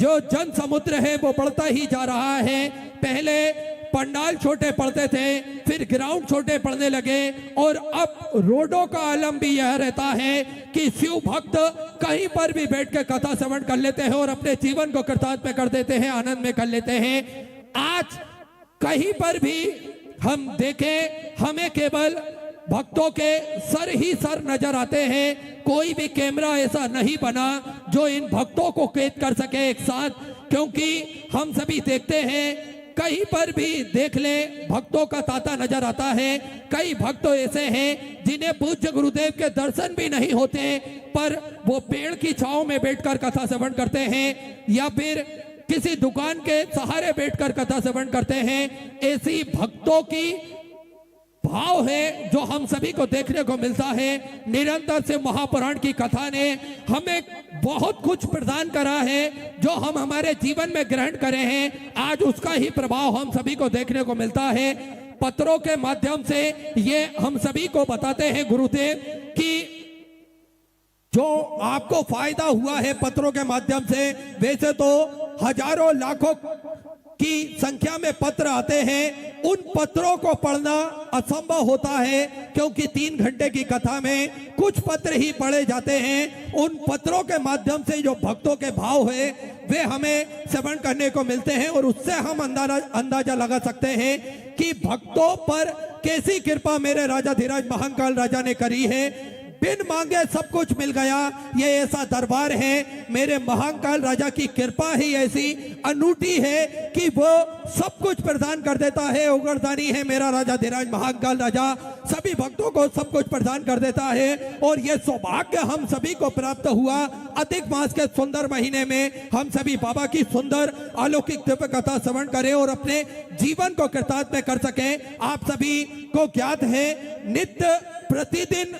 जो जन समुद्र है वो बढ़ता ही जा रहा है। पहले पंडाल छोटे पड़ते थे, फिर ग्राउंड छोटे पड़ने लगे, और अब रोडों का आलम भी यह रहता है कि शिव भक्त कहीं पर भी बैठ के कथा श्रवण कर लेते हैं और अपने जीवन को कृतार्थ में कर देते हैं, आनंद में कर लेते हैं। आज कहीं पर भी हम देखें, हमें केवल भक्तों के सर ही सर नजर आते हैं। कोई भी कैमरा ऐसा नहीं बना जो इन भक्तों को कैद कर सके एक साथ, क्योंकि हम सभी देखते हैं कहीं पर भी देख ले भक्तों का तांता नजर आता है। कई भक्त ऐसे हैं जिन्हें पूज्य गुरुदेव के दर्शन भी नहीं होते, पर वो पेड़ की छांव में बैठकर कथा श्रवण करते हैं या फिर किसी दुकान के सहारे बैठकर कथा श्रवण करते हैं। ऐसी भक्तों की भाव है जो हम सभी को देखने को मिलता है। निरंतर से महापुराण की कथा ने हमें बहुत कुछ प्रदान करा है जो हम हमारे जीवन में ग्रहण करे हैं। आज उसका ही प्रभाव हम सभी को देखने को मिलता है। पत्रों के माध्यम से ये हम सभी को बताते हैं गुरुदेव कि जो आपको फायदा हुआ है पत्रों के माध्यम से, वैसे तो हजारों लाखों की संख्या में पत्र आते हैं, उन पत्रों को पढ़ना असंभव होता है, क्योंकि 3 घंटे की कथा में कुछ पत्र ही पढ़े जाते हैं। उन पत्रों के माध्यम से जो भक्तों के भाव है वे हमें श्रवण करने को मिलते हैं, और उससे हम अंदाजा लगा सकते हैं कि भक्तों पर कैसी कृपा मेरे राजाधिराज महाकाल राजा ने करी है। बिन मांगे सब कुछ मिल गया, ये ऐसा दरबार है। मेरे महाकाल राजा की कृपा ही ऐसी अनूठी है कि वो सब कुछ प्रदान कर देता है। उगरदानी है मेरा राजाधिराज महाकाल राजा, सभी भक्तों को सब कुछ प्रदान कर देता है। और ये सौभाग्य हम सभी को प्राप्त हुआ अधिक मास के सुंदर महीने में हम सभी बाबा की सुंदर अलौकिक दिव्य कथा श्रवण करें और अपने जीवन को कृतार्थ में कर सकें। आप सभी को ज्ञात है नित्य प्रतिदिन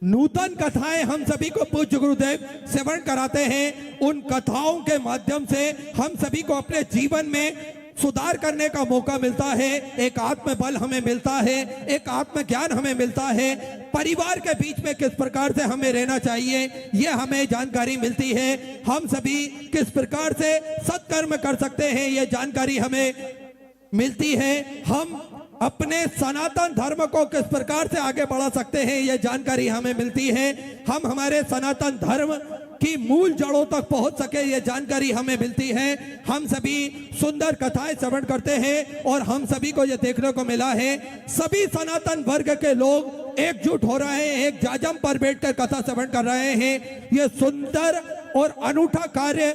नूतन कथाएं हम सभी को पूज्य गुरुदेव श्रवण कराते हैं। उन कथाओं के माध्यम से हम सभी को अपने जीवन में सुधार करने का मौका मिलता है। एक आत्म बल हमें मिलता है, एक आत्म ज्ञान हमें मिलता है। परिवार के बीच में किस प्रकार से हमें रहना चाहिए ये हमें जानकारी मिलती है। हम सभी किस प्रकार से सत्कर्म कर सकते हैं ये जानकारी हमें मिलती है। हम अपने सनातन धर्म को किस प्रकार से आगे बढ़ा सकते हैं ये जानकारी हमें मिलती है। हम हमारे सनातन धर्म की मूल जड़ों तक पहुंच सके ये जानकारी हमें मिलती है। हम सभी सुंदर कथाएं श्रवण करते हैं और हम सभी को ये देखने को मिला है सभी सनातन वर्ग के लोग एकजुट हो रहे हैं, एक जाजम पर बैठकर कथा श्रवण कर रहे हैं। ये सुंदर और अनूठा कार्य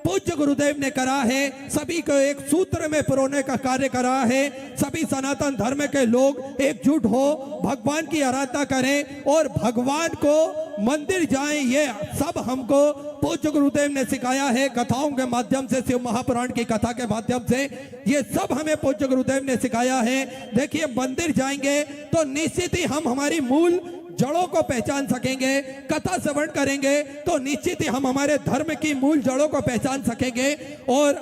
पूज्य गुरुदेव ने करा है, सभी को एक सूत्र में पिरोने का कार्य करा है। सभी सनातन धर्म के लोग एकजुट हो भगवान की आराधना करें और भगवान को मंदिर जाएं, ये सब हमको पूज्य गुरुदेव ने सिखाया है। कथाओं के माध्यम से, शिव महापुराण की कथा के माध्यम से ये सब हमें पूज्य गुरुदेव ने सिखाया है। देखिए मंदिर जाएंगे तो निश्चित ही हम हमारी मूल जड़ों को पहचान सकेंगे। कथा श्रवण करेंगे तो निश्चित ही हम हमारे धर्म की मूल जड़ों को पहचान सकेंगे। और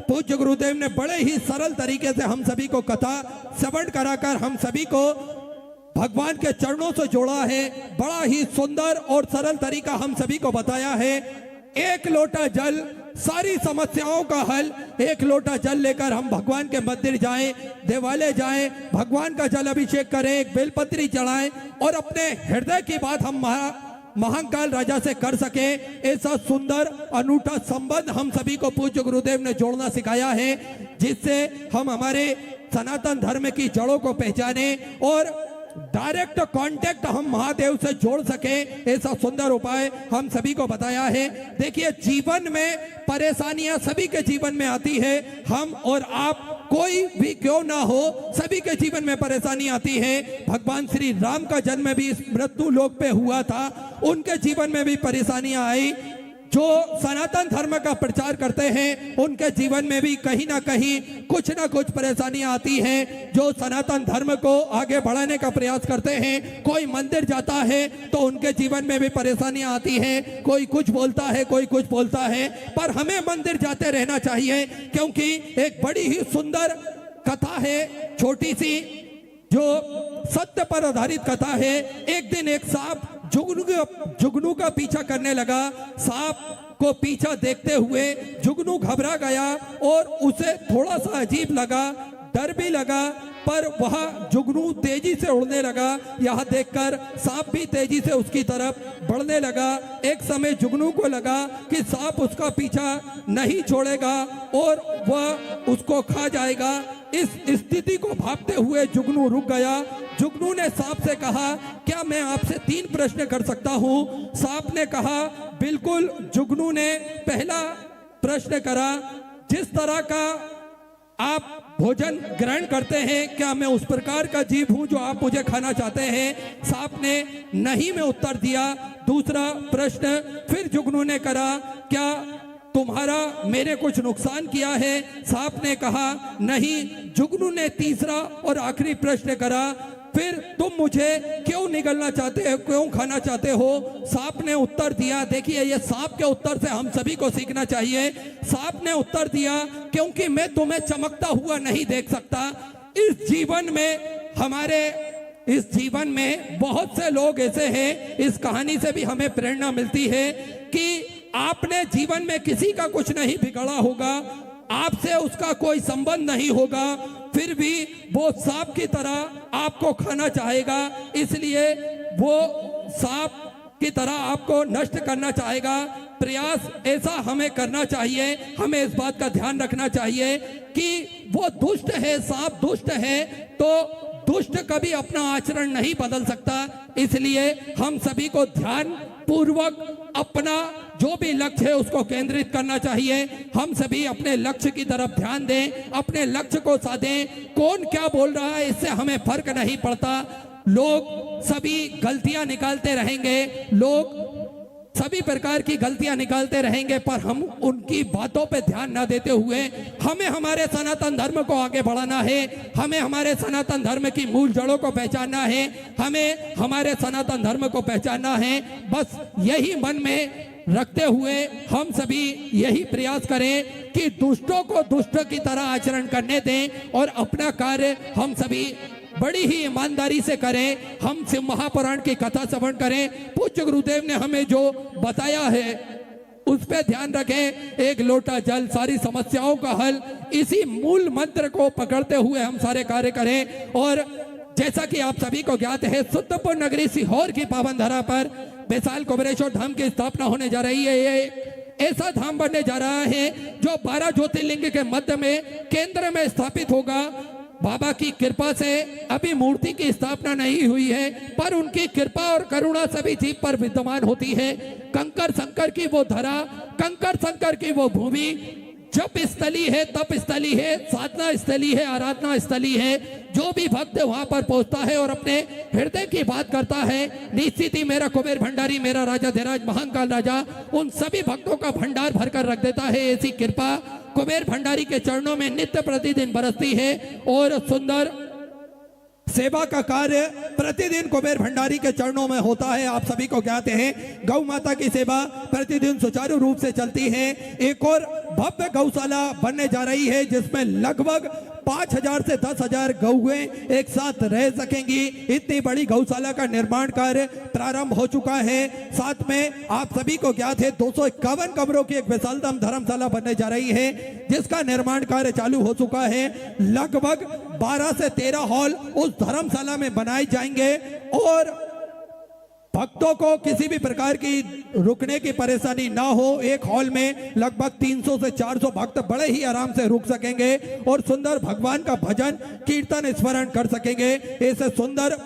पूज्य गुरुदेव ने बड़े ही सरल तरीके से हम सभी को कथा श्रवण कराकर हम सभी को भगवान के चरणों से जोड़ा है। बड़ा ही सुंदर और सरल तरीका हम सभी को बताया है। एक लोटा जल सारी समस्याओं का हल। एक लोटा जल लेकर हम भगवान के मंदिर जाएं, देवालय जाएं, भगवान का जल अभिषेक करें, एक बेलपत्री चढ़ाएं और अपने हृदय की बात हम महाकाल राजा से कर सके। ऐसा सुंदर अनूठा संबंध हम सभी को पूज्य गुरुदेव ने जोड़ना सिखाया है, जिससे हम हमारे सनातन धर्म की जड़ों को पहचाने और डायरेक्ट कांटेक्ट हम महादेव से जोड़ सके। ऐसा सुंदर उपाय हम सभी को बताया है। देखिए जीवन में परेशानियां सभी के जीवन में आती है, हम और आप कोई भी क्यों ना हो सभी के जीवन में परेशानी आती है। भगवान श्री राम का जन्म भी इस मृत्यु लोक पे हुआ था, उनके जीवन में भी परेशानियां आई। जो सनातन धर्म का प्रचार करते हैं उनके जीवन में भी कहीं ना कुछ परेशानियां आती हैं। जो सनातन धर्म को आगे बढ़ाने का प्रयास करते हैं, कोई मंदिर जाता है तो उनके जीवन में भी परेशानियां आती हैं। कोई कुछ बोलता है, कोई कुछ बोलता है, पर हमें मंदिर जाते रहना चाहिए, क्योंकि एक बड़ी ही सुंदर कथा है, छोटी सी, जो सत्य पर आधारित कथा है। एक दिन एक सांप जुगनू का पीछा करने लगा। सांप को पीछा देखते हुए जुगनू घबरा गया और उसे थोड़ा सा अजीब लगा, डर भी लगा, पर वह जुगनू तेजी से उड़ने लगा। यह देखकर सांप भी तेजी से उसकी तरफ बढ़ने लगा। एक समय जुगनू को लगा कि सांप उसका पीछा नहीं छोड़ेगा और वह उसको खा जाएगा। इस स्थिति को भांपते हुए जुगनू रुक गया। जुगनू ने सांप से कहा, क्या मैं आपसे 3 प्रश्न कर सकता हूं? सांप ने कहा, बिल्कुल। जुगनू ने पहला प्रश्न करा, जिस तरह का आप भोजन ग्रहण करते हैं, क्या मैं उस प्रकार का जीव हूं जो आप मुझे खाना चाहते हैं? सांप ने नहीं में उत्तर दिया। दूसरा प्रश्न फिर जुगनू ने करा, क्या तुम्हारा मेरे कुछ नुकसान किया है? सांप ने कहा नहीं। जुगनू ने तीसरा और आखिरी प्रश्न करा, फिर तुम मुझे क्यों निगलना चाहते हो, क्यों खाना चाहते हो? सांप ने उत्तर दिया, देखिए ये सांप के उत्तर से हम सभी को सीखना चाहिए। सांप ने उत्तर दिया, क्योंकि मैं तुम्हें चमकता हुआ नहीं देख सकता। इस जीवन में बहुत से लोग ऐसे हैं, इस कहानी से भी हमें प्रेरणा मिलती है कि आपने जीवन में किसी का कुछ नहीं बिगड़ा होगा, आपसे उसका कोई संबंध नहीं होगा, फिर भी वो सांप की तरह आपको खाना चाहेगा। इसलिए वो सांप की तरह आपको नष्ट करना चाहेगा। प्रयास ऐसा हमें करना चाहिए, हमें इस बात का ध्यान रखना चाहिए कि वो दुष्ट है, सांप दुष्ट है, तो दुष्ट कभी अपना आचरण नहीं बदल सकता। इसलिए हम सभी को ध्यान पूर्वक अपना जो भी लक्ष्य है उसको केंद्रित करना चाहिए। हम सभी अपने लक्ष्य की तरफ ध्यान दें, अपने लक्ष्य को साधें। कौन क्या बोल रहा है इससे हमें फर्क नहीं पड़ता। लोग सभी गलतियां निकालते रहेंगे, लोग सभी प्रकार की गलतियां निकालते रहेंगे, पर हम उनकी बातों पे ध्यान न देते हुए हमें हमारे सनातन धर्म को आगे बढ़ाना है। हमें हमारे सनातन धर्म की मूल जड़ों को पहचानना है, हमें हमारे सनातन धर्म को पहचानना है। बस यही मन में रखते हुए हम सभी यही प्रयास करें कि दुष्टों को दुष्ट की तरह आचरण करने दें और अपना कार्य हम सभी बड़ी ही ईमानदारी से करें। हम शिव महापुराण की कथा श्रवण करें, पूज्य गुरुदेव ने हमें जो बताया है उस पर ध्यान रखें। एक लोटा जल सारी समस्याओं का हल, इसी मूल मंत्र को पकड़ते हुए हम सारे कार्य करें। और जैसा कि आप सभी को ज्ञात है, शुद्धपुर नगरी सीहोर की पावन धरा पर विशाल कुबेरेश्वर धाम की स्थापना होने जा रही है। ये ऐसा धाम बनने जा रहा है जो 12 ज्योतिर्लिंग के मध्य में केंद्र में स्थापित होगा। बाबा की कृपा से अभी मूर्ति की स्थापना नहीं हुई है, पर उनकी कृपा और करुणा सभी जीव पर विद्यमान होती है। कंकर संकर की वो धरा, कंकर संकर की वो भूमि जप स्थली है, तप स्थली है, साधना स्थली है, आराधना स्थली है। जो भी भक्त वहां पर पहुंचता है और अपने हृदय की बात करता है, निश्चित ही मेरा कुबेर भंडारी, मेरा राजा धीराज महाकाल राजा उन सभी भक्तों का भंडार भरकर रख देता है। ऐसी कृपा कुबेर भंडारी के चरणों में नित्य प्रतिदिन बरसती है और सुंदर सेवा का कार्य प्रतिदिन कुबेर भंडारी के चरणों में होता है। आप सभी को ज्ञात है, गौ माता की सेवा प्रतिदिन सुचारू रूप से चलती है। एक और भव्य गौशाला बनने जा रही है जिसमें लगभग 5000 से 10,000 गौएं एक साथ रह सकेंगी। इतनी बड़ी गौशाला का निर्माण कार्य प्रारंभ हो चुका है। साथ में आप सभी को ज्ञात है 251 कमरों की एक विशालतम धर्मशाला बनने जा रही है जिसका निर्माण कार्य चालू हो चुका है। लगभग 12 से 13 हॉल उस धर्मशाला में बनाए जाएंगे और भक्तों को किसी भी प्रकार की रुकने की परेशानी ना हो। एक हॉल में लगभग 300 से 400 भक्त बड़े ही आराम से रुक सकेंगे और सुंदर भगवान का भजन कीर्तन स्मरण कर सकेंगे। ऐसे सुंदर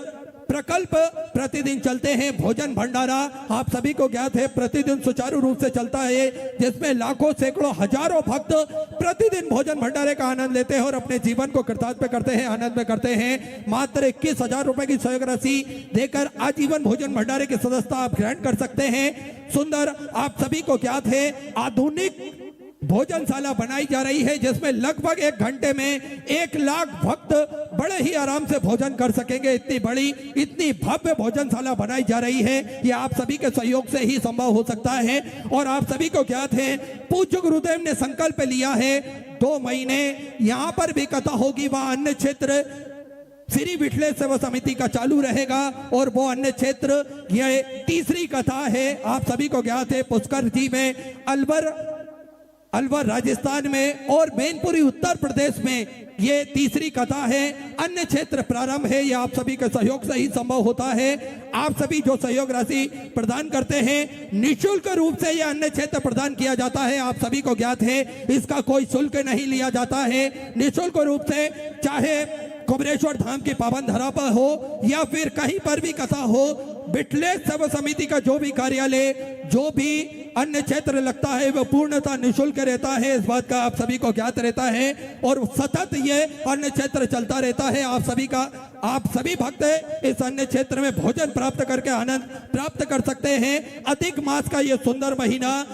प्रकल्प प्रतिदिन चलते हैं। भोजन भंडारा आप सभी को ज्ञात है प्रतिदिन सुचारू रूप से चलता है जिसमें लाखों सैकड़ों हजारों भक्त प्रतिदिन भोजन भंडारे का आनंद लेते हैं और अपने जीवन को कृतार्थ करते हैं, आनंद में करते हैं। मात्र 21,000 रुपए की सहयोग राशि देकर आजीवन भोजन भंडारे की सदस्यता आप ग्रहण कर सकते हैं। सुंदर आप सभी को ज्ञात है आधुनिक भोजनशाला बनाई जा रही है जिसमें लगभग 1 घंटे में 1 लाख भक्त बड़े ही आराम से भोजन कर सकेंगे। इतनी बड़ी, इतनी भव्य भोजनशाला बनाई जा रही है, ये आप सभी के सहयोग से ही संभव हो सकता है। और आप सभी को ज्ञात है पूज्य गुरुदेव ने संकल्प लिया है 2 महीने यहाँ पर भी कथा होगी, वहां अन्य क्षेत्र श्री विठले सेवा समिति का चालू रहेगा। और वो अन्य क्षेत्र, यह तीसरी कथा है, आप सभी को ज्ञात है, पुष्कर जी में, अलवर राजस्थान में और मैनपुरी उत्तर प्रदेश में ये तीसरी कथा है। अन्य क्षेत्र प्रारंभ है, ये आप सभी के सहयोग से ही संभव होता है। आप सभी जो सहयोग राशि प्रदान करते हैं, निःशुल्क रूप से यह अन्य क्षेत्र प्रदान किया जाता है, आप सभी को ज्ञात है। इसका कोई शुल्क नहीं लिया जाता है, निःशुल्क रूप से, चाहे कुबरेश्वर धाम की पावन धरा पर हो या फिर कहीं पर भी कथा हो, विठले सेवा समिति का जो भी कार्यालय, जो भी अन्य क्षेत्र लगता है, वह पूर्णतः निःशुल्क रहता है। इस बात का आप सभी को ज्ञात रहता है और सतत ये अन्य क्षेत्र चलता रहता है। आप सभी भक्त इस अन्य क्षेत्र में भोजन प्राप्त करके आनंद प्राप्त कर सकते हैं। अधिक मास का ये सुंदर महीना,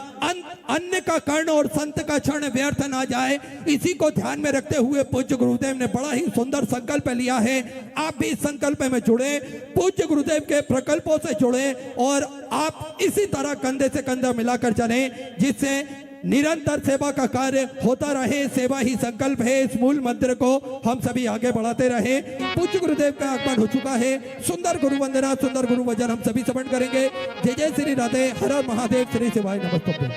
अन्न का कर्ण और संत का क्षण व्यर्थ ना जाए, इसी को ध्यान में रखते हुए पूज्य गुरुदेव ने बड़ा ही सुंदर संकल्प लिया है। आप भी इस संकल्प में जुड़े, पूज्य गुरुदेव के प्रकल्पों से जुड़े और आप इसी तरह कंधे से कंधा मिलाकर चलें, जिससे निरंतर सेवा का कार्य होता रहे। सेवा ही संकल्प है, इस मूल मंत्र को हम सभी आगे बढ़ाते रहे। पूज्य गुरुदेव का आगमन हो चुका है। सुंदर गुरु वंदना, सुंदर गुरु वचन हम सभी श्रवण करेंगे। जय जय श्री राधे, हर हर महादेव, श्री शिवाय नमस्तुभ्यं।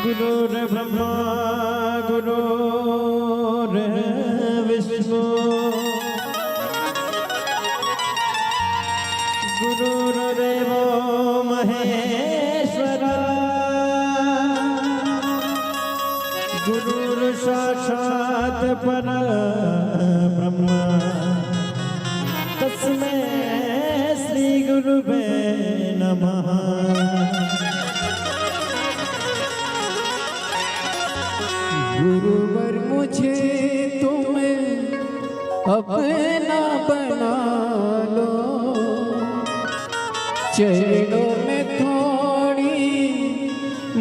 गुरुर्ब्रह्मा गुरुर्विष्णु गुरुर्देवो महेश्वरा गुरुर्साक्षात् परब्रह्म तस्मै श्री गुरुवे नमः। गुरुवर मुझे तुम अपना बना लो, चरणों में थोड़ी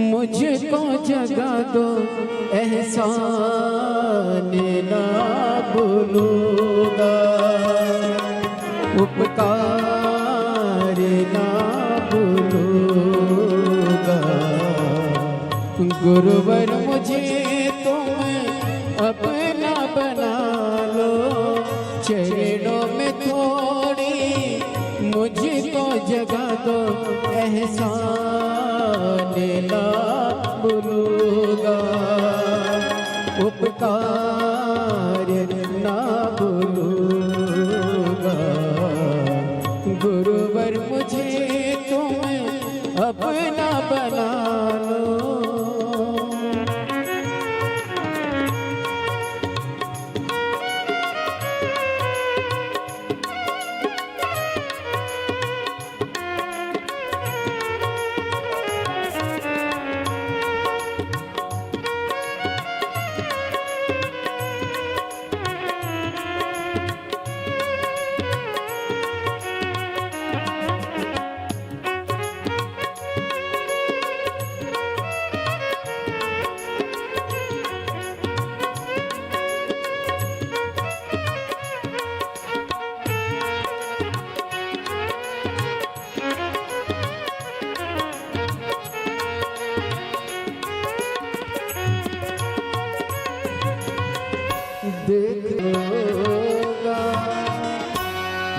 मुझको जगा दो, एहसान ना भूलूंगा, उपकार ना भूलूंगा। गुरुवर मुझे अपना बना लो, चरणों में थोड़ी मुझको जगा दो, एहसान ना भूलूंगा, उपकार ना भूलूंगा। गुरुवर मुझे तुम अपना बना लो।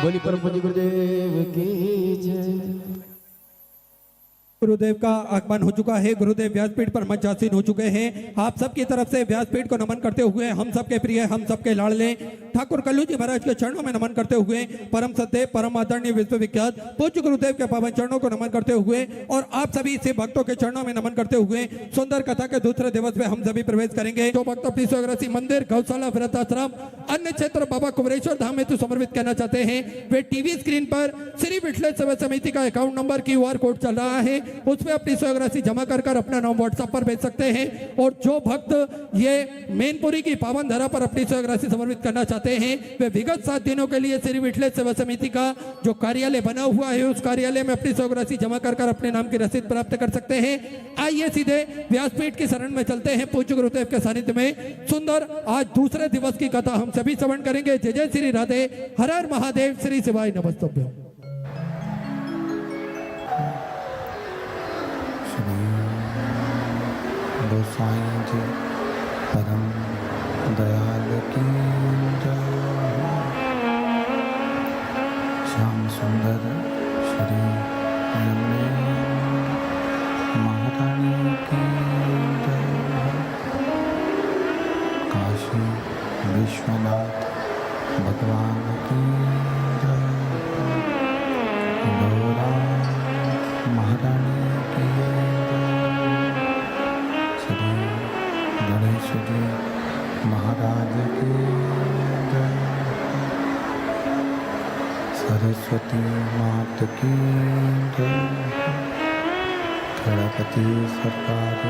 बोली परम पूज्य गुरुदेव की जय। गुरुदेव का आगमन हो चुका है। गुरुदेव व्यासपीठ पर मंचासीन हो चुके हैं। आप सबकी तरफ से व्यासपीठ को नमन करते हुए हम सबके प्रिय, हम सबके लाडले ठाकुर कल्लू जी महाराज के चरणों में नमन करते हुए, परम सत्य, परम आदरणीय, विश्वविख्यात पूज्य गुरुदेव के पावन चरणों को नमन करते हुए और आप सभी से भक्तों के चरणों में नमन करते हुए सुंदर कथा के दूसरे दिवस में हम सभी प्रवेश करेंगे। जो भक्त अपनी स्वग्रसी मंदिर, गौशाला, वृद्धाश्रम, अन्य क्षेत्र बाबा कुबरेश्वर धाम में तो समर्पित करना चाहते हैं, वे टीवी स्क्रीन पर श्री विठले सेवा समिति का अकाउंट नंबर QR कोड चल रहा है, उसमें अपनी स्वग्रसी जमा कर अपना नाम व्हाट्सएप पर भेज सकते हैं। और जो भक्त ये मैनपुरी की पावन धरा पर अपनी स्वग्रसी समर्पित करना चाहते चाहते हैं वे विगत 7 दिनों के लिए श्री विठलेश्वर सेवा समिति का जो कार्यालय बना हुआ है उस कार्यालय में अपनी सौग राशि जमा कर अपने नाम की रसीद प्राप्त कर सकते हैं। आइए सीधे व्यासपीठ की शरण में चलते हैं। पूज्य गुरुदेव के सानिध्य में सुंदर आज दूसरे दिवस की कथा हम सभी श्रवण करेंगे। जय जय श्री राधे, हर हर महादेव, श्री शिवाय नमस्तभ्यम। गोसाई जी परम दयाल की जय। श्याम सुंदर श्री यमुना महारानी की जय। काशी विश्वनाथ भगवान की जय। गौरा महारानी की गणेश जी महाराज की जय। सरस्वती मात की जय। गणपति सरकार की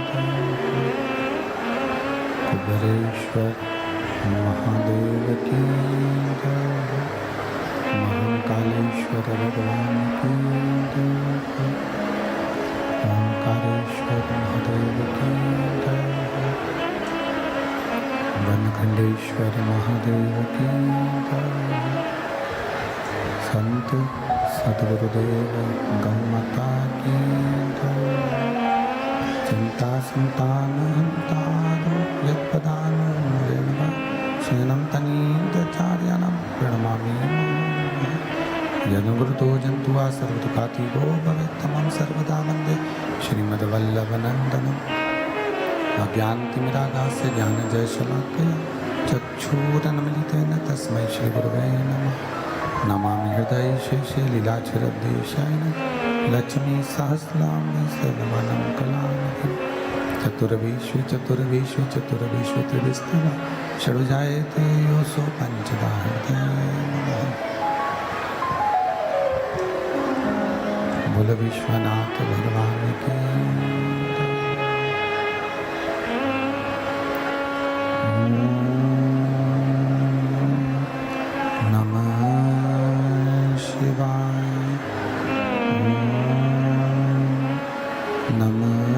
जय। कुबेरेश्वर महादेव की जय। महाकालेश्वर भगवान की जय। ओंकारेश्वर महादेव की जय। वनखंडेश्वर महादेव की जय। संत सद्गुरुदेव गौ माता की जय। चिंता संतान हंतारो यत्पदानो रेणुका शयनं तनीन्द्रचार्याणां प्रणमामि। यनुगुरुतो जन्तुवा सर्वदुःखातीतो भवेत् तमं सर्वदा वन्दे श्रीमद्वल्लभनन्दनम्। अज्ञानतिमिरागास्य ज्ञानजयशलाकया चक्षुरुन्मीलितेन तस्मै श्रीगुरवे नमः। नमामि हृदये शेषे लीलाक्षरद्वेषाय लक्ष्मीसहस्राम्नि सर्वमानं कलानिधिं। चतुर्वेषु चतुर्वेषु चतुर्वेषु त्रिविस्तरा षड्जायते योऽसो पञ्चधा हृदये। बोल विश्वनाथ भगवान की नमः शिवाय। नमः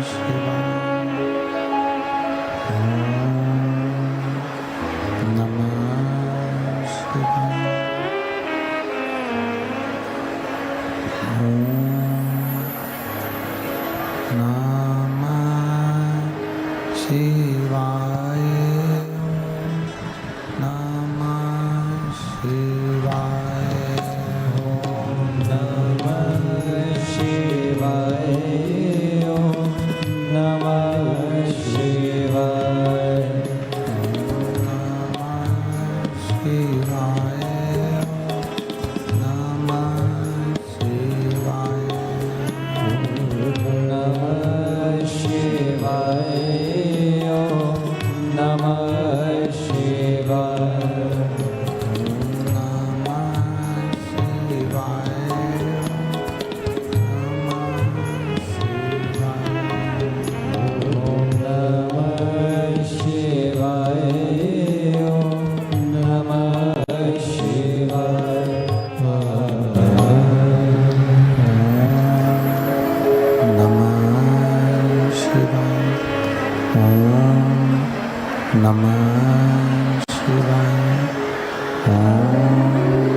शिवाय। नमः शिवाय। शिवाय नमः शिवाय। नमः शिवाय। नमः शिवाय। नमः शिवाय। नमः शिवाय। नमः शिवाय। नमः शिवाय। नमः शिवाय।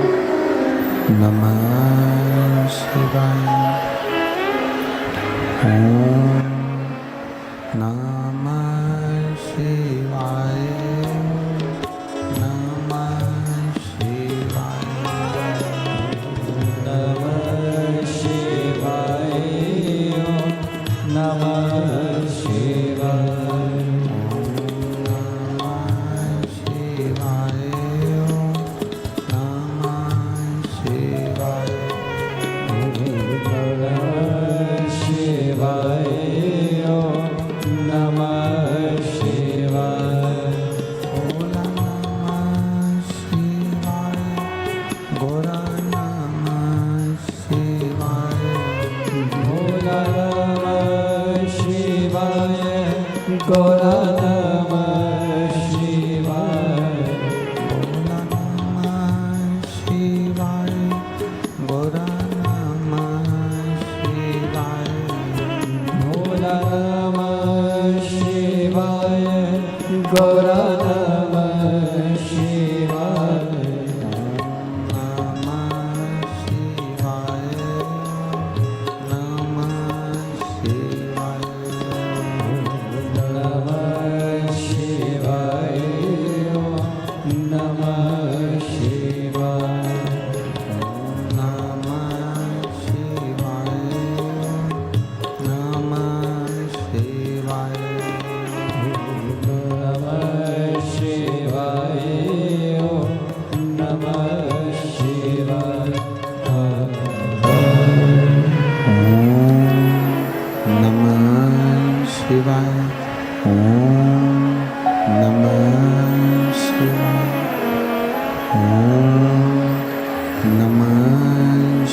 नमः शिवाय। नमः शिवाय। नमः शिवाय। नमः शिवाय। गौरा नमः शिवाय। नमः शिवाय गौरा नमः शिवाय नमः शिवाय नमः शिवाय नमः शिवाय नमः शिवाय नमः शिवाय नमः शिवाय नमः शिवाय नमः शिवाय नमः शिवाय ओम नमः शिवाय ओम नमः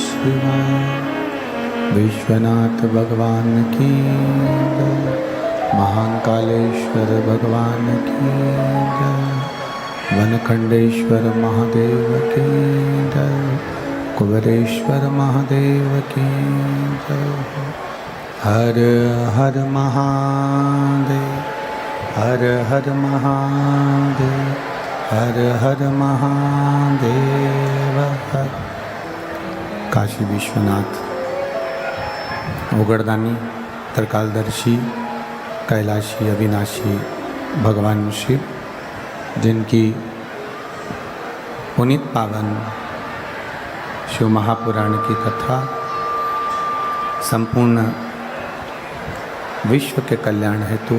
शिवाय विश्वनाथ भगवान की जय महाकालेश्वर भगवान की जय वनखंडेश्वर महादेव की जय कुबेरेश्वर महादेव की जय हर हर महादेव हर हर महादेव हर हर महादेव हर काशी विश्वनाथ ओगड़दानी त्रिकालदर्शी कैलाशी अविनाशी भगवान शिव जिनकी पुनीत पावन शिव महापुराण की कथा संपूर्ण विश्व के कल्याण हेतु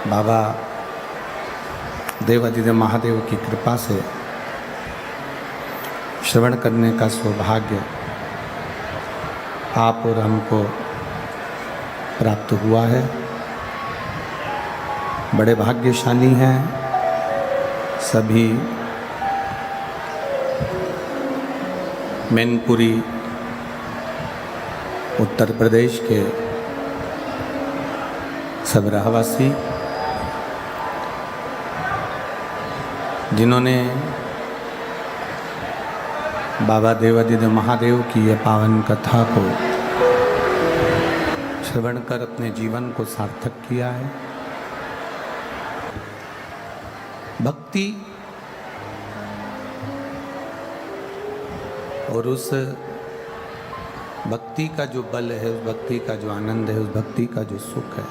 बाबा देवादिदेव महादेव की कृपा से श्रवण करने का सौभाग्य आप और हमको प्राप्त हुआ है। बड़े भाग्यशाली हैं सभी मैनपुरी उत्तर प्रदेश के सब रहवासी जिन्होंने बाबा देवादिदेव महादेव की यह पावन कथा को श्रवण कर अपने जीवन को सार्थक किया है। भक्ति और उस भक्ति का जो बल है, उस भक्ति का जो आनंद है, उस भक्ति का जो सुख है,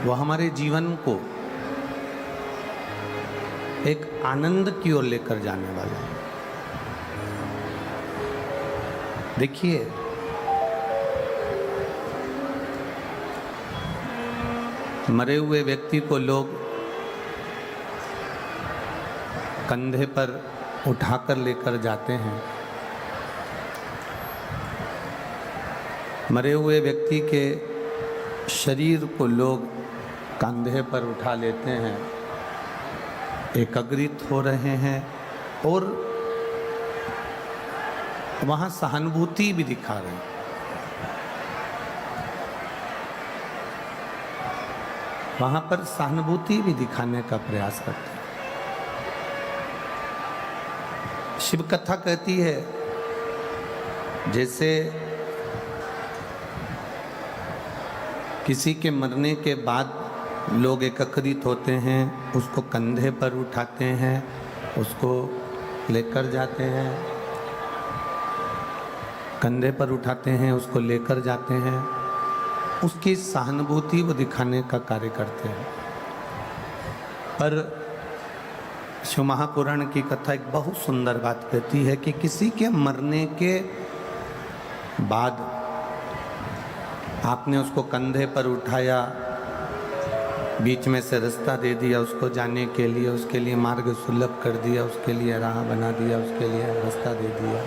वो हमारे जीवन को एक आनंद की ओर लेकर जाने वाला है। देखिए, मरे हुए व्यक्ति को लोग कंधे पर उठाकर लेकर जाते हैं। मरे हुए व्यक्ति के शरीर को लोग कंधे पर उठा लेते हैं, एकाग्रित हो रहे हैं और वहाँ सहानुभूति भी दिखा रहे हैं। वहाँ पर सहानुभूति भी दिखाने का प्रयास करते हैं। शिव कथा कहती है जैसे किसी के मरने के बाद लोग एकत्रित होते हैं, उसको कंधे पर उठाते हैं, उसको लेकर जाते हैं, कंधे पर उठाते हैं, उसको लेकर जाते हैं, उसकी सहानुभूति वो दिखाने का कार्य करते हैं। पर शिव महापुराण की कथा एक बहुत सुंदर बात कहती है कि किसी के मरने के बाद आपने उसको कंधे पर उठाया, बीच में से रास्ता दे दिया उसको जाने के लिए, उसके लिए मार्ग सुलभ कर दिया, उसके लिए राह बना दिया, उसके लिए रास्ता दे दिया,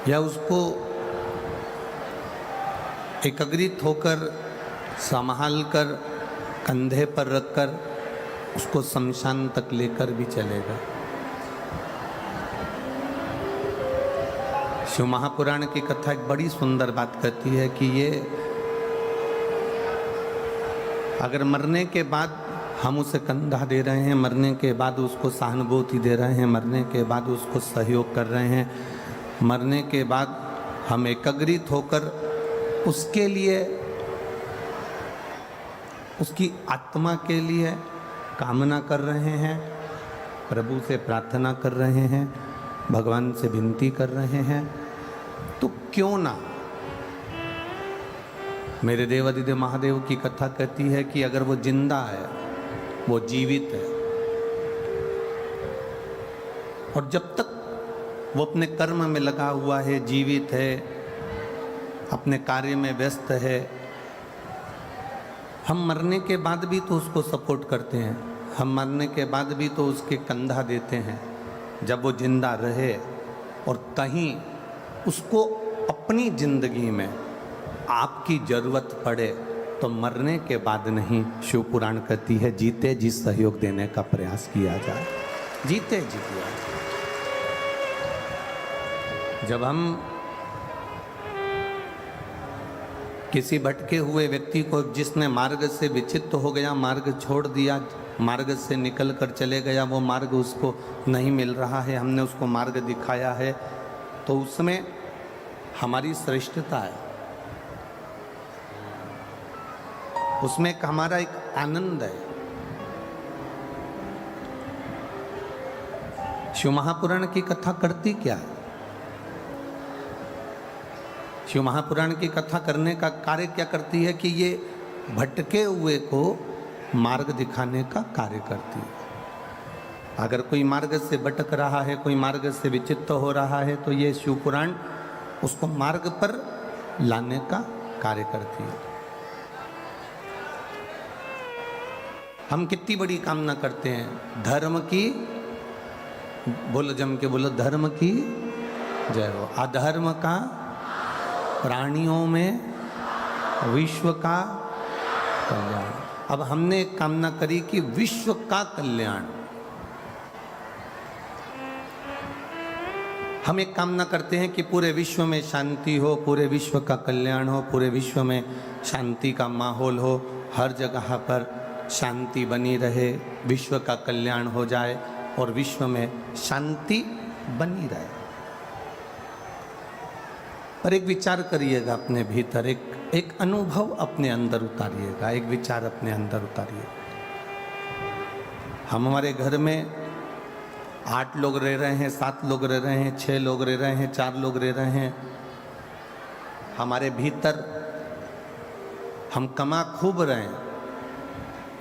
या उसको एकाग्रित होकर संभाल कर कंधे पर रखकर उसको शमशान तक लेकर भी चलेगा। शिव महापुराण की कथा एक बड़ी सुंदर बात कहती है कि ये अगर मरने के बाद हम उसे कंधा दे रहे हैं, मरने के बाद उसको सहानुभूति दे रहे हैं, मरने के बाद उसको सहयोग कर रहे हैं, मरने के बाद हम एकाग्रित होकर उसके लिए, उसकी आत्मा के लिए कामना कर रहे हैं, प्रभु से प्रार्थना कर रहे हैं, भगवान से विनती कर रहे हैं। तो क्यों ना, मेरे देवादिदेव महादेव की कथा कहती है कि अगर वो जिंदा है, वो जीवित है, और जब तक वो अपने कर्म में लगा हुआ है, जीवित है, अपने कार्य में व्यस्त है, हम मरने के बाद भी तो उसको सपोर्ट करते हैं, हम मरने के बाद भी तो उसके कंधा देते हैं। जब वो जिंदा रहे और कहीं उसको अपनी जिंदगी में आपकी ज़रूरत पड़े तो मरने के बाद नहीं, शिव पुराण कहती है जीते जी सहयोग देने का प्रयास किया जाए, जीते जी किया जाए। जब हम किसी भटके हुए व्यक्ति को, जिसने मार्ग से विचित्त हो गया, मार्ग छोड़ दिया, मार्ग से निकल कर चले गया, वो मार्ग उसको नहीं मिल रहा है, हमने उसको मार्ग दिखाया है, तो उसमें हमारी श्रेष्ठता है, उसमें एक हमारा एक आनंद है। शिव महापुराण की कथा करती क्या है? शिव महापुराण की कथा करने का कार्य क्या करती है कि ये भटके हुए को मार्ग दिखाने का कार्य करती है। अगर कोई मार्ग से भटक रहा है, कोई मार्ग से विचित्त हो रहा है, तो ये शिव पुराण उसको मार्ग पर लाने का कार्य करती है। हम कितनी बड़ी कामना करते हैं, धर्म की, बोलो जम के बोलो, धर्म की जय हो, अधर्म का, प्राणियों में विश्व का कल्याण। अब हमने एक कामना करी कि विश्व का कल्याण, हम एक कामना करते हैं कि पूरे विश्व में शांति हो, पूरे विश्व का कल्याण हो, पूरे विश्व में शांति का माहौल हो, हर जगह पर शांति बनी रहे, विश्व का कल्याण हो जाए और विश्व में शांति बनी रहे। पर एक विचार करिएगा अपने भीतर, एक अनुभव अपने अंदर उतारिएगा, एक विचार अपने अंदर उतारिए। हम हमारे घर में 8 लोग रह रहे हैं, 7 लोग रह रहे हैं, 6 लोग रह रहे हैं, 4 लोग रह रहे हैं, हमारे भीतर हम कमा खूब रहे हैं,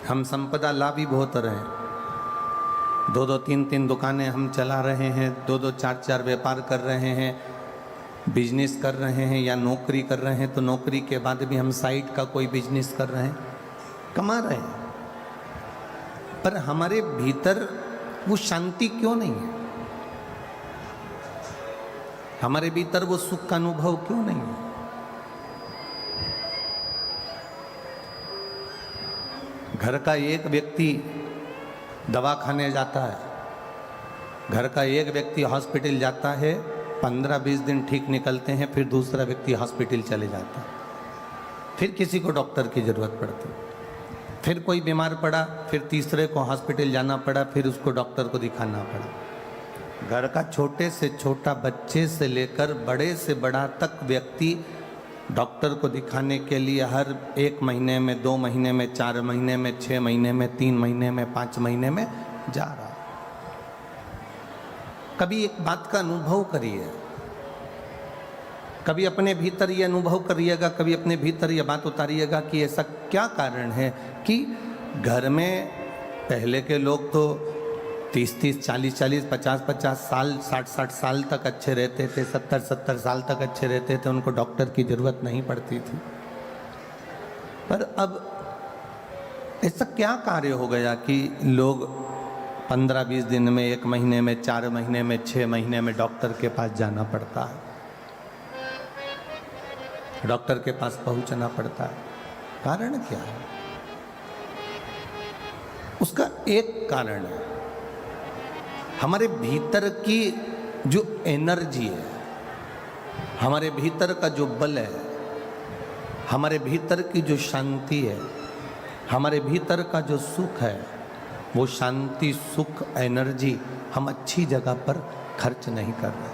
हम संपदा लाभी बहुत रहे हैं, 2-2 3-3 दुकानें हम चला रहे हैं, 2-2 4-4 व्यापार कर रहे हैं, बिजनेस कर रहे हैं या नौकरी कर रहे हैं, तो नौकरी के बाद भी हम साइड का कोई बिजनेस कर रहे हैं, कमा रहे हैं, पर हमारे भीतर वो शांति क्यों नहीं है? हमारे भीतर वो सुख का अनुभव क्यों नहीं है? घर का एक व्यक्ति दवा खाने जाता है, घर का एक व्यक्ति हॉस्पिटल जाता है, 15-20 दिन ठीक निकलते हैं, फिर दूसरा व्यक्ति हॉस्पिटल चले जाता है, फिर किसी को डॉक्टर की ज़रूरत पड़ती, फिर कोई बीमार पड़ा, फिर तीसरे को हॉस्पिटल जाना पड़ा, फिर उसको डॉक्टर को दिखाना पड़ा। घर का छोटे से छोटा बच्चे से लेकर बड़े से बड़ा तक व्यक्ति डॉक्टर को दिखाने के लिए हर 1 महीने में, 2 महीने में, 4 महीने में, 6 महीने में, 3 महीने में, 5 महीने में जा रहा है। कभी एक बात का अनुभव करिए, कभी अपने भीतर ये अनुभव करिएगा, कभी अपने भीतर ये बात उतारिएगा कि ऐसा क्या कारण है कि घर में पहले के लोग तो 30-30, 40-40, 50-50 साल, 60-60 साल तक अच्छे रहते थे, 70-70 साल तक अच्छे रहते थे, उनको डॉक्टर की ज़रूरत नहीं पड़ती थी। पर अब ऐसा क्या कार्य हो गया कि लोग 15-20 दिन में, 1 महीने में, 4 महीने में, 6 महीने में डॉक्टर के पास जाना पड़ता है, डॉक्टर के पास पहुंचना पड़ता है? कारण क्या है? उसका एक कारण है, हमारे भीतर की जो एनर्जी है, हमारे भीतर का जो बल है, हमारे भीतर की जो शांति है, हमारे भीतर का जो सुख है, वो शांति, सुख, एनर्जी हम अच्छी जगह पर खर्च नहीं कर रहे।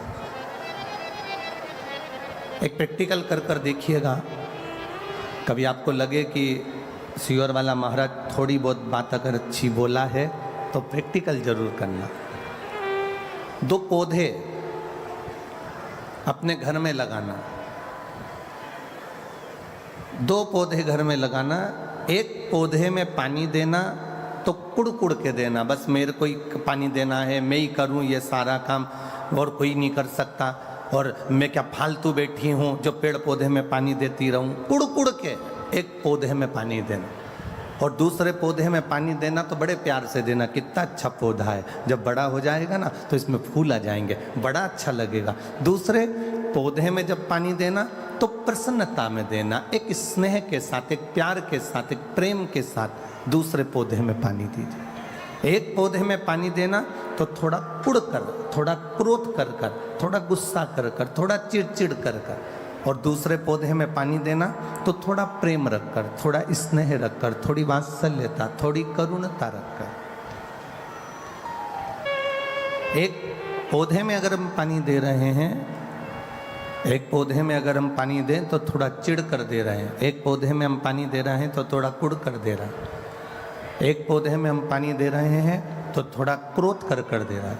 एक प्रैक्टिकल कर कर देखिएगा। कभी आपको लगे कि सियोर वाला महाराज थोड़ी बहुत बात अगर अच्छी बोला है तो प्रैक्टिकल जरूर करना। 2 पौधे अपने घर में लगाना, 2 पौधे घर में लगाना। एक पौधे में पानी देना तो कुड़ कुड़ के देना, बस मेरे को ही पानी देना है, मैं ही करूं ये सारा काम और कोई नहीं कर सकता, और मैं क्या फालतू बैठी हूं जो पेड़ पौधे में पानी देती रहूं। कुड़ कुड़ के एक पौधे में पानी देना, और दूसरे पौधे में पानी देना तो बड़े प्यार से देना। कितना अच्छा पौधा है, जब बड़ा हो जाएगा ना तो इसमें फूल आ जाएंगे, बड़ा अच्छा लगेगा। दूसरे पौधे में जब पानी देना तो प्रसन्नता में देना, एक स्नेह के साथ, एक प्यार के साथ, एक प्रेम के साथ दूसरे पौधे में पानी दीजिए। एक पौधे में पानी देना तो थोड़ा कुड़ कर, थोड़ा क्रोध कर कर, थोड़ा गुस्सा कर कर, थोड़ा चिड़चिड़ कर कर, और दूसरे पौधे में पानी देना तो थोड़ा प्रेम रखकर, थोड़ा स्नेह रखकर, थोड़ी वात्सल्यता, थोड़ी करुणता रखकर। एक पौधे में अगर हम पानी दे रहे हैं, एक पौधे में अगर हम पानी दें तो थोड़ा चिढ़ कर दे रहे हैं, एक पौधे में हम पानी दे रहे हैं तो थोड़ा कुड़ कर दे रहे हैं, एक पौधे में हम पानी दे रहे हैं तो थोड़ा क्रोध कर कर दे रहा है,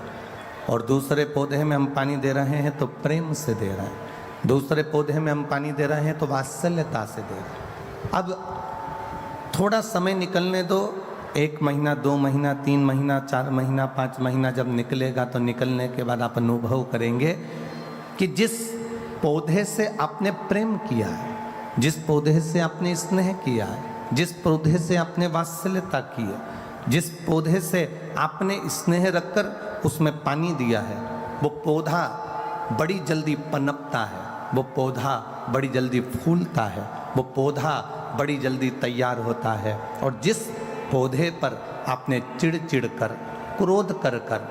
और दूसरे पौधे में हम पानी दे रहे हैं तो प्रेम से दे रहा है, दूसरे पौधे में हम पानी दे रहे हैं तो वात्सल्यता से दे रहे हैं। अब थोड़ा समय निकलने दो, 1 महीना, 2 महीना, 3 महीना, 4 महीना, 5 महीना जब निकलेगा तो निकलने के बाद आप अनुभव करेंगे कि जिस पौधे से आपने प्रेम किया है, जिस पौधे से आपने स्नेह किया है, जिस पौधे से आपने वात्सल्यता की है, जिस पौधे से आपने स्नेह रखकर उसमें पानी दिया है, वो पौधा बड़ी जल्दी पनपता है, वो पौधा बड़ी जल्दी फूलता है, वो पौधा बड़ी जल्दी तैयार होता है। और जिस पौधे पर आपने चिड़ चिड़ कर, क्रोध कर कर,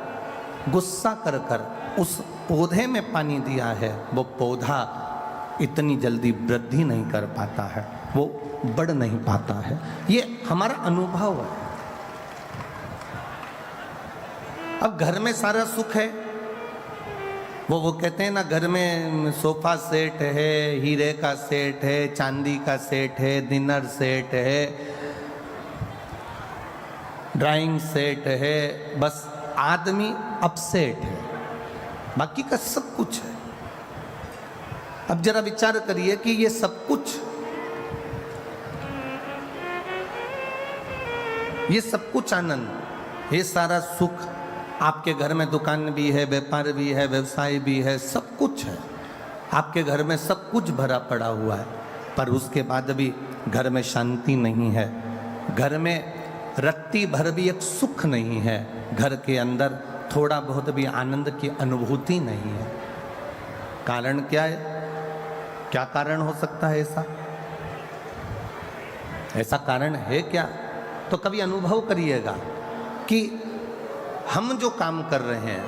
गुस्सा कर कर उस पौधे में पानी दिया है, वो पौधा इतनी जल्दी वृद्धि नहीं कर पाता है, वो बढ़ नहीं पाता है। ये हमारा अनुभव है। अब घर में सारा सुख है, वो कहते हैं ना, घर में सोफा सेट है, हीरे का सेट है, चांदी का सेट है, डिनर सेट है, ड्राइंग सेट है, बस आदमी अपसेट है, बाकी का सब कुछ है। अब जरा विचार करिए कि ये सब कुछ, ये सब कुछ आनंद, ये सारा सुख, आपके घर में दुकान भी है, व्यापार भी है, व्यवसाय भी है, सब कुछ है, आपके घर में सब कुछ भरा पड़ा हुआ है, पर उसके बाद भी घर में शांति नहीं है, घर में रत्ती भर भी एक सुख नहीं है, घर के अंदर थोड़ा बहुत भी आनंद की अनुभूति नहीं है। कारण क्या है? क्या कारण हो सकता है ऐसा? ऐसा कारण है क्या? तो कभी अनुभव करिएगा कि हम जो काम कर रहे हैं,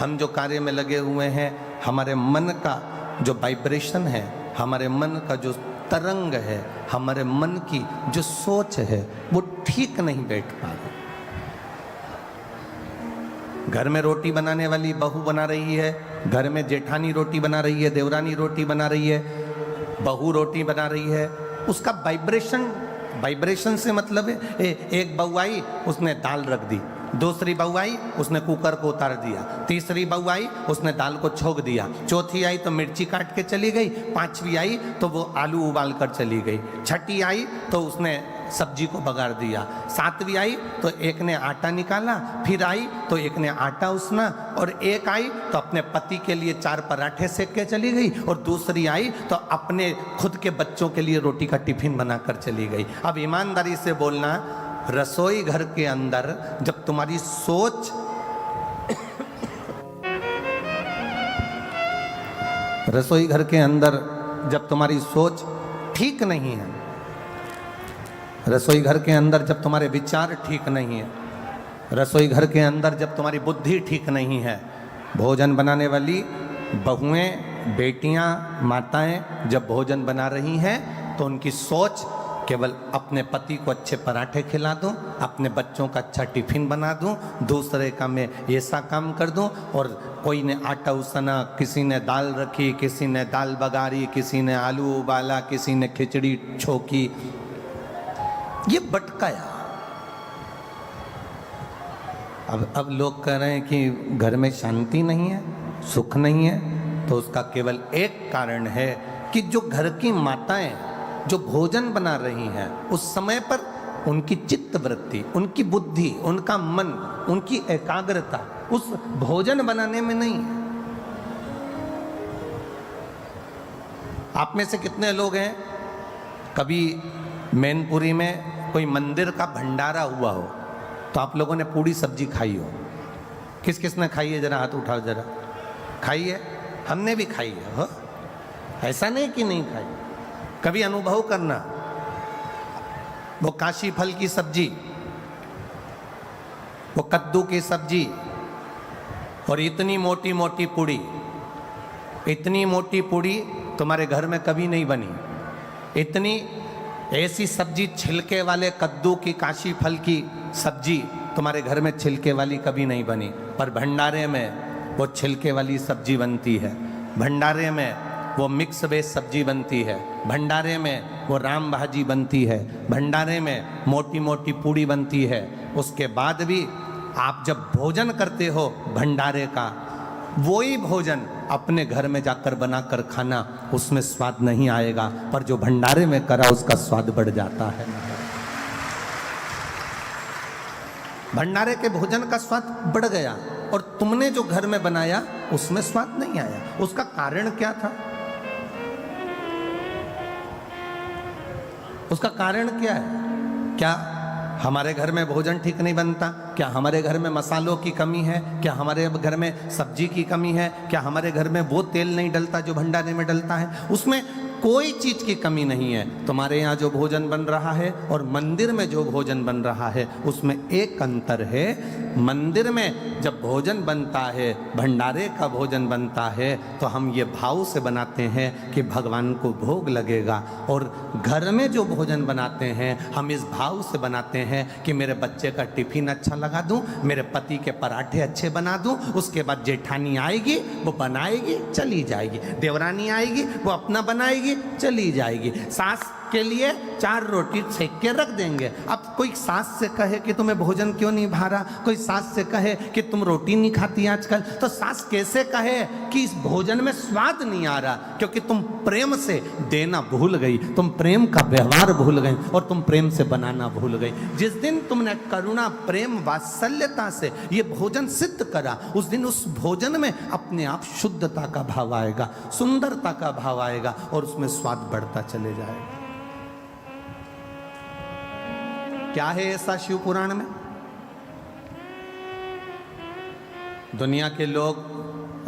हम जो कार्य में लगे हुए हैं, हमारे मन का जो वाइब्रेशन है, हमारे मन का जो तरंग है, हमारे मन की जो सोच है, वो ठीक नहीं बैठ पा रही। घर में रोटी बनाने वाली बहू बना रही है, घर में जेठानी रोटी बना रही है, देवरानी रोटी बना रही है, बहू रोटी बना रही है, उसका वाइब्रेशन से मतलब है एक बहू आई, उसने दाल रख दी, दूसरी बहू आई, उसने कुकर को उतार दिया, तीसरी बहू आई, उसने दाल को छोक दिया, चौथी आई तो मिर्ची काट के चली गई, पांचवी आई तो वो आलू उबाल कर चली गई, छठी आई तो उसने सब्जी को बगाड़ दिया, सातवीं आई तो एक ने आटा निकाला, फिर आई तो एक ने आटा उसना, और एक आई तो अपने पति के लिए 4 पराठे सेक के चली गई, और दूसरी आई तो अपने खुद के बच्चों के लिए रोटी का टिफिन बनाकर चली गई। अब ईमानदारी से बोलना, रसोई घर के अंदर जब तुम्हारी सोच रसोई घर के अंदर जब तुम्हारी सोच ठीक नहीं है, रसोई घर के अंदर जब तुम्हारे विचार ठीक नहीं है, रसोई घर के अंदर जब तुम्हारी बुद्धि ठीक नहीं है, भोजन बनाने वाली बहुएं, बेटियां, माताएं जब भोजन बना रही हैं तो उनकी सोच केवल अपने पति को अच्छे पराठे खिला दूं, अपने बच्चों का अच्छा टिफिन बना दूं, दूसरे का मैं ऐसा काम कर दूं, और कोई ने आटा उसना, किसी ने दाल रखी, किसी ने दाल बघारी, किसी ने आलू उबाला, किसी ने खिचड़ी छोकी, ये भटकाया। अब लोग कह रहे हैं कि घर में शांति नहीं है, सुख नहीं है, तो उसका केवल एक कारण है कि जो घर की माताएं जो भोजन बना रही हैं उस समय पर उनकी चित्त वृत्ति, उनकी बुद्धि, उनका मन, उनकी एकाग्रता उस भोजन बनाने में नहीं है। आप में से कितने लोग हैं कभी मैनपुरी में कोई मंदिर का भंडारा हुआ हो तो आप लोगों ने पूरी सब्जी खाई हो? किस किस ने खाई है? जरा हाथ उठाओ, जरा खाई है? हमने भी खाई है। हो, ऐसा नहीं कि नहीं खाई, कभी अनुभव करना। वो काशी फल की सब्जी, वो कद्दू की सब्जी, और इतनी मोटी मोटी पूड़ी, इतनी मोटी पूड़ी तुम्हारे घर में कभी नहीं बनी। इतनी ऐसी सब्जी, छिलके वाले कद्दू की, काशी फल की सब्जी तुम्हारे घर में छिलके वाली कभी नहीं बनी, पर भंडारे में वो छिलके वाली सब्जी बनती है, भंडारे में वो मिक्स वेज सब्जी बनती है, भंडारे में वो राम भाजी बनती है, भंडारे में मोटी मोटी पूड़ी बनती है। उसके बाद भी आप जब भोजन करते हो भंडारे का, वही भोजन अपने घर में जाकर बनाकर खाना, उसमें स्वाद नहीं आएगा, पर जो भंडारे में करा उसका स्वाद बढ़ जाता है। भंडारे के भोजन का स्वाद बढ़ गया, और तुमने जो घर में बनाया उसमें स्वाद नहीं आया। उसका कारण क्या था? उसका कारण क्या है? क्या हमारे घर में भोजन ठीक नहीं बनता? क्या हमारे घर में मसालों की कमी है? क्या हमारे घर में सब्जी की कमी है? क्या हमारे घर में वो तेल नहीं डलता जो भंडारे में डलता है? उसमें कोई चीज की कमी नहीं है। तुम्हारे यहाँ जो भोजन बन रहा है और मंदिर में जो भोजन बन रहा है उसमें एक अंतर है। मंदिर में जब भोजन बनता है, भंडारे का भोजन बनता है, तो हम ये भाव से बनाते हैं कि भगवान को भोग लगेगा, और घर में जो भोजन बनाते हैं हम इस भाव से बनाते हैं कि मेरे बच्चे का टिफिन अच्छा लगा दूं, मेरे पति के पराठे अच्छे बना दूं, उसके बाद जेठानी आएगी वो बनाएगी चली जाएगी, देवरानी आएगी वो अपना बनाएगी चली जाएगी, सास के लिए 4 रोटी सेक के रख देंगे। अब कोई सास से कहे कि तुम्हें भोजन क्यों नहीं भा रहा, कोई सास से कहे कि तुम रोटी नहीं खाती आजकल, तो सास कैसे कहे कि इस भोजन में स्वाद नहीं आ रहा? क्योंकि तुम प्रेम से देना भूल गई, तुम प्रेम का व्यवहार भूल गई, और तुम प्रेम से बनाना भूल गई। जिस दिन तुमने करुणा, प्रेम, वात्सल्यता से ये भोजन सिद्ध करा, उस दिन उस भोजन में अपने आप शुद्धता का भाव आएगा, सुंदरता का भाव आएगा, और उसमें स्वाद बढ़ता चले जाएगा। क्या है ऐसा शिव पुराण में? दुनिया के लोग,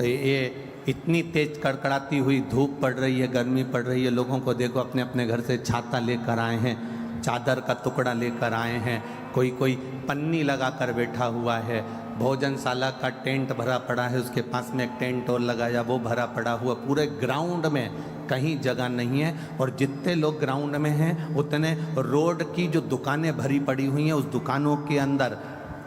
ये इतनी तेज कड़कड़ाती हुई धूप पड़ रही है, गर्मी पड़ रही है, लोगों को देखो अपने अपने घर से छाता लेकर आए हैं, चादर का टुकड़ा लेकर आए हैं, कोई कोई पन्नी लगा कर बैठा हुआ है, भोजनशाला का टेंट भरा पड़ा है, उसके पास में एक टेंट और लगाया वो भरा पड़ा हुआ, पूरे ग्राउंड में कहीं जगह नहीं है। और जितने लोग ग्राउंड में हैं उतने रोड की जो दुकानें भरी पड़ी हुई हैं, उस दुकानों के अंदर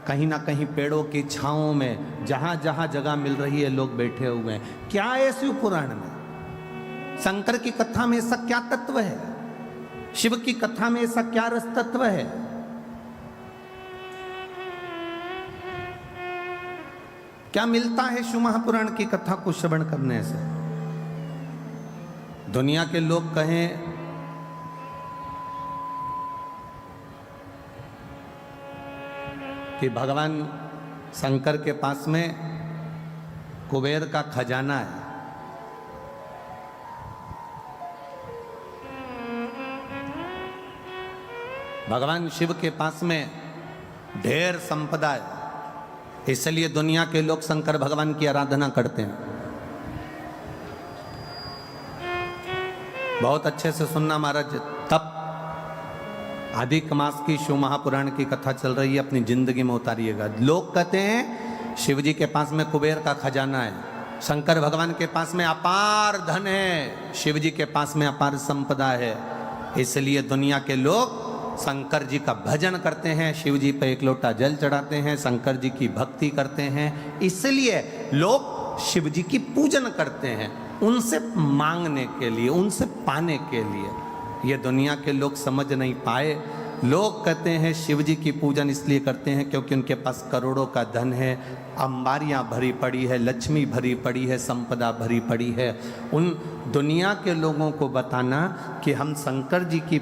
कहीं ना कहीं पेड़ों की छाँव में जहाँ जहाँ जगह मिल रही है लोग बैठे हुए हैं। क्या है शिव पुराण में? शंकर की कथा में ऐसा क्या तत्व है? शिव की कथा में ऐसा क्या रस तत्व है? क्या मिलता है शिव महापुराण की कथा को श्रवण करने से? दुनिया के लोग कहें कि भगवान शंकर के पास में कुबेर का खजाना है, भगवान शिव के पास में ढेर संपदा है, इसलिए दुनिया के लोग शंकर भगवान की आराधना करते हैं। बहुत अच्छे से सुनना महाराज, तब अधिक मास की शिव महापुराण की कथा चल रही है, अपनी जिंदगी में उतारिएगा। लोग कहते हैं शिव जी के पास में कुबेर का खजाना है, शंकर भगवान के पास में अपार धन है, शिव जी के पास में अपार संपदा है, इसलिए दुनिया के लोग शंकर जी का भजन करते हैं, शिव जी पे एक लोटा जल चढ़ाते हैं, शंकर जी की भक्ति करते हैं। इसलिए लोग शिव जी की पूजन करते हैं, उनसे मांगने के लिए, उनसे पाने के लिए। ये दुनिया के लोग समझ नहीं पाए। लोग कहते हैं शिव जी की पूजन इसलिए करते हैं क्योंकि उनके पास करोड़ों का धन है, अंबारियां भरी पड़ी है, लक्ष्मी भरी पड़ी है, संपदा भरी पड़ी है। उन दुनिया के लोगों को बताना कि हम शंकर जी की